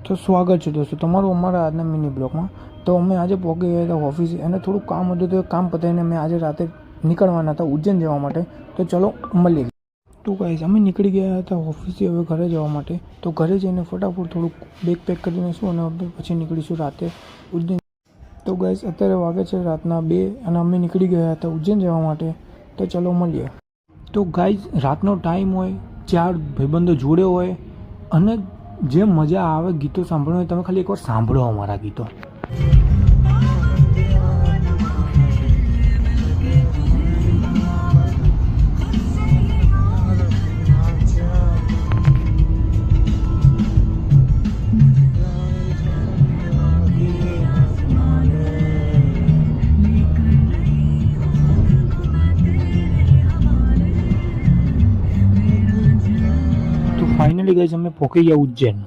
તો સ્વાગત છે દોસ્તો તમારું અમારા આજના મિની બ્લોગમાં। તો અમે આજે પહોંચી ગયા હતા ઓફિસે અને થોડું કામ હતું તો એ કામ પતાવીને અમે આજે રાતે નીકળવાના હતા ઉજ્જૈન જવા માટે। તો ચલો મળીએ। તો ગાઈસ અમે નીકળી ગયા હતા ઓફિસે હવે ઘરે જવા માટે। તો ઘરે જઈને ફટાફટ થોડુંક બેગ પેક કરી દઈશું અને પછી નીકળીશું રાતે ઉજ્જૈન। તો ગાઈસ અત્યારે વાગે છે રાતના 2 અને અમે નીકળી ગયા હતા ઉજ્જૈન જવા માટે। તો ચલો મળીએ। તો ગાઈસ રાતનો ટાઈમ હોય, 4 ભાઈબંધો જોડે હોય અને જે મજા આવે ગીતો સાંભળવાની, તમે ખાલી એકવાર સાંભળો અમારા ગીતો। તો ફાઇનલી ગાઈસ અમે પહોંચી ગયા ઉજ્જૈન।